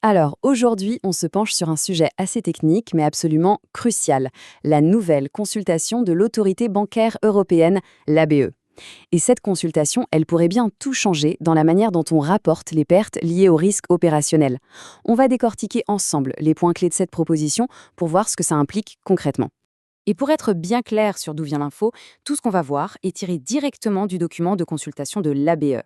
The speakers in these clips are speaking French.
Alors, aujourd'hui, on se penche sur un sujet assez technique, mais absolument crucial, la nouvelle consultation de l'autorité bancaire européenne, l'ABE. Et cette consultation, elle pourrait bien tout changer dans la manière dont on rapporte les pertes liées au risque opérationnel. On va décortiquer ensemble les points clés de cette proposition pour voir ce que ça implique concrètement. Et pour être bien clair sur d'où vient l'info, tout ce qu'on va voir est tiré directement du document de consultation de l'ABE.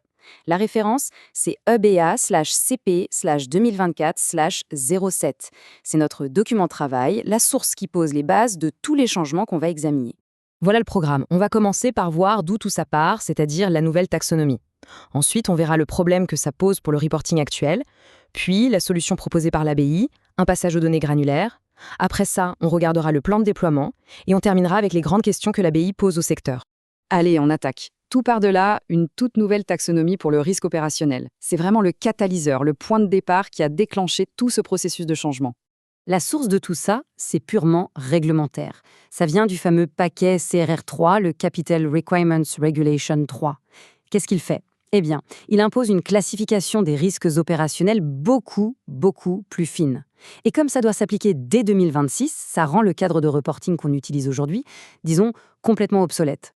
La référence, c'est EBA/CP/2024/07. C'est notre document de travail, la source qui pose les bases de tous les changements qu'on va examiner. Voilà le programme. On va commencer par voir d'où tout ça part, c'est-à-dire la nouvelle taxonomie. Ensuite, on verra le problème que ça pose pour le reporting actuel, puis la solution proposée par l'ABI, un passage aux données granulaires. Après ça, on regardera le plan de déploiement et on terminera avec les grandes questions que l'ABI pose au secteur. Allez, on attaque. Tout part de là, une toute nouvelle taxonomie pour le risque opérationnel. C'est vraiment le catalyseur, le point de départ qui a déclenché tout ce processus de changement. La source de tout ça, c'est purement réglementaire. Ça vient du fameux paquet CRR3, le Capital Requirements Regulation 3. Qu'est-ce qu'il fait? Eh bien, il impose une classification des risques opérationnels beaucoup plus fine. Et comme ça doit s'appliquer dès 2026, ça rend le cadre de reporting qu'on utilise aujourd'hui, disons, complètement obsolète.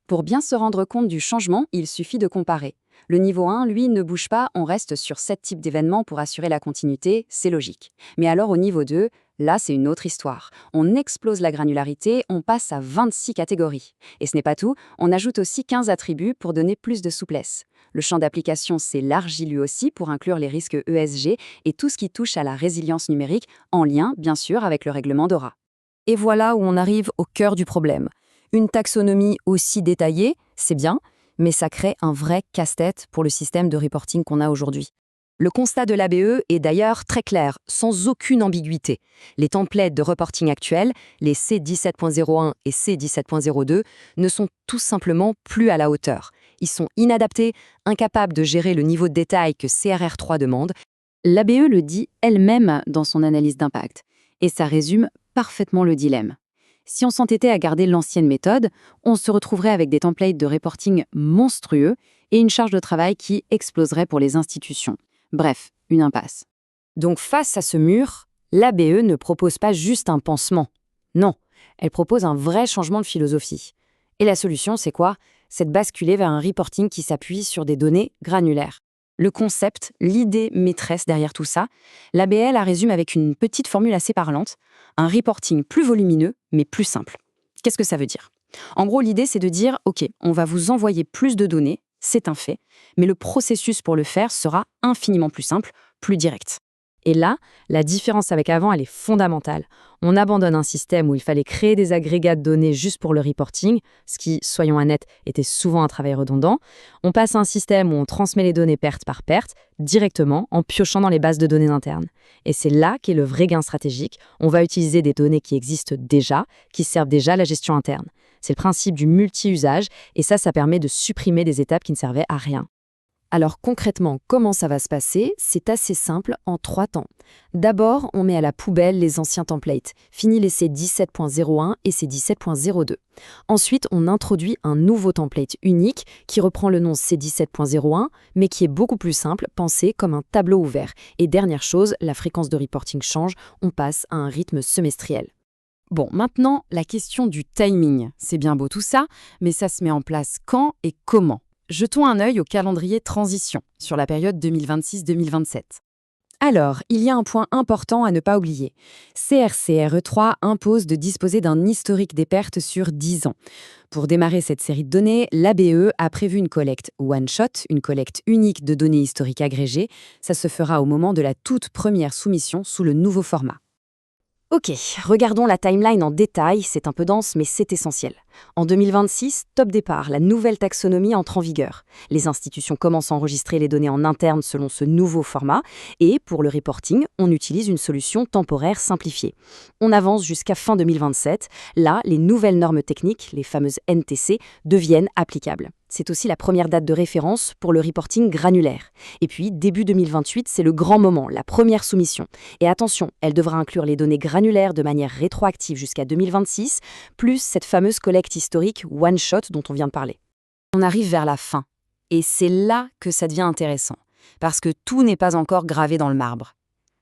Pour bien se rendre compte du changement, il suffit de comparer. Le niveau 1, lui, ne bouge pas, on reste sur 7 types d'événements pour assurer la continuité, c'est logique. Mais alors au niveau 2, là, c'est une autre histoire. On explose la granularité, on passe à 26 catégories. Et ce n'est pas tout, on ajoute aussi 15 attributs pour donner plus de souplesse. Le champ d'application s'élargit lui aussi pour inclure les risques ESG et tout ce qui touche à la résilience numérique, en lien, bien sûr, avec le règlement DORA. Et voilà où on arrive au cœur du problème. Une taxonomie aussi détaillée, c'est bien, mais ça crée un vrai casse-tête pour le système de reporting qu'on a aujourd'hui. Le constat de l'ABE est d'ailleurs très clair, sans aucune ambiguïté. Les templates de reporting actuels, les C17.01 et C17.02, ne sont tout simplement plus à la hauteur. Ils sont inadaptés, incapables de gérer le niveau de détail que CRR3 demande. L'ABE le dit elle-même dans son analyse d'impact. Et ça résume parfaitement le dilemme. Si on s'entêtait à garder l'ancienne méthode, on se retrouverait avec des templates de reporting monstrueux et une charge de travail qui exploserait pour les institutions. Bref, une impasse. Donc face à ce mur, l'ABE ne propose pas juste un pansement. Non, elle propose un vrai changement de philosophie. Et la solution, c'est quoi? C'est de basculer vers un reporting qui s'appuie sur des données granulaires. Le concept, l'idée maîtresse derrière tout ça, l'ABL la résume avec une petite formule assez parlante, un reporting plus volumineux, mais plus simple. Qu'est-ce que ça veut dire? En gros, l'idée, c'est de dire, OK, on va vous envoyer plus de données, c'est un fait, mais le processus pour le faire sera infiniment plus simple, plus direct. Et là, la différence avec avant, elle est fondamentale. On abandonne un système où il fallait créer des agrégats de données juste pour le reporting, ce qui, soyons honnêtes, était souvent un travail redondant. On passe à un système où on transmet les données perte par perte, directement, en piochant dans les bases de données internes. Et c'est là qu'est le vrai gain stratégique. On va utiliser des données qui existent déjà, qui servent déjà à la gestion interne. C'est le principe du multi-usage, et ça permet de supprimer des étapes qui ne servaient à rien. Alors concrètement, comment ça va se passer? C'est assez simple en 3 temps. D'abord, on met à la poubelle les anciens templates, fini les C17.01 et C17.02. Ensuite, on introduit un nouveau template unique qui reprend le nom C17.01, mais qui est beaucoup plus simple, pensé comme un tableau ouvert. Et dernière chose, la fréquence de reporting change, on passe à un rythme semestriel. Bon, maintenant, la question du timing. C'est bien beau tout ça, mais ça se met en place quand et comment? Jetons un œil au calendrier transition sur la période 2026-2027. Alors, il y a un point important à ne pas oublier. CRCRE3 impose de disposer d'un historique des pertes sur 10 ans. Pour démarrer cette série de données, l'ABE a prévu une collecte one-shot, une collecte unique de données historiques agrégées. Ça se fera au moment de la toute première soumission sous le nouveau format. Ok, regardons la timeline en détail, c'est un peu dense mais c'est essentiel. En 2026, top départ, la nouvelle taxonomie entre en vigueur. Les institutions commencent à enregistrer les données en interne selon ce nouveau format et pour le reporting, on utilise une solution temporaire simplifiée. On avance jusqu'à fin 2027, là les nouvelles normes techniques, les fameuses NTC, deviennent applicables. C'est aussi la première date de référence pour le reporting granulaire. Et puis, début 2028, c'est le grand moment, la première soumission. Et attention, elle devra inclure les données granulaires de manière rétroactive jusqu'à 2026, plus cette fameuse collecte historique one-shot dont on vient de parler. On arrive vers la fin. Et c'est là que ça devient intéressant, parce que tout n'est pas encore gravé dans le marbre.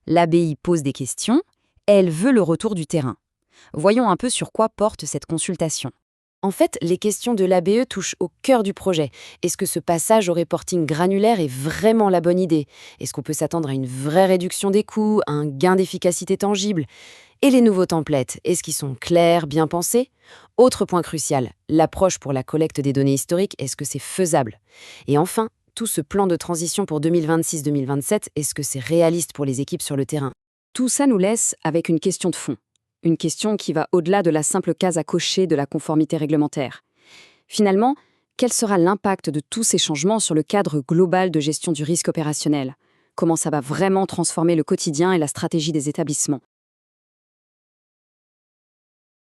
L'ABI pose des questions, elle veut le retour du terrain. Voyons un peu sur quoi porte cette consultation. En fait, les questions de l'ABE touchent au cœur du projet. Est-ce que ce passage au reporting granulaire est vraiment la bonne idée? Est-ce qu'on peut s'attendre à une vraie réduction des coûts, à un gain d'efficacité tangible? Et les nouveaux templates, est-ce qu'ils sont clairs, bien pensés? Autre point crucial, l'approche pour la collecte des données historiques, est-ce que c'est faisable? Et enfin, tout ce plan de transition pour 2026-2027, est-ce que c'est réaliste pour les équipes sur le terrain? Tout ça nous laisse avec une question de fond. Une question qui va au-delà de la simple case à cocher de la conformité réglementaire. Finalement, quel sera l'impact de tous ces changements sur le cadre global de gestion du risque opérationnel? Comment ça va vraiment transformer le quotidien et la stratégie des établissements?